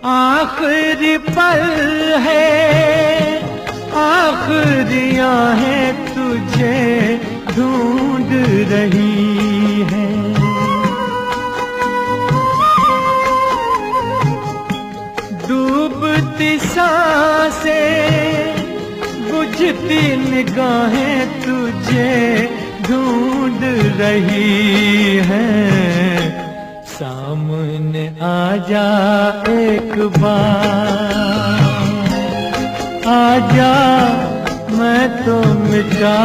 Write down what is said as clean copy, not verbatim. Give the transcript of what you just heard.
आखिरी पल है, आखिरी आहें तुझे ढूंढ रही है। डूबती सांसें, बुझती निगाहें तुझे ढूंढ रही हैं। सामने आजा एक बार, आजा मैं तो मिटा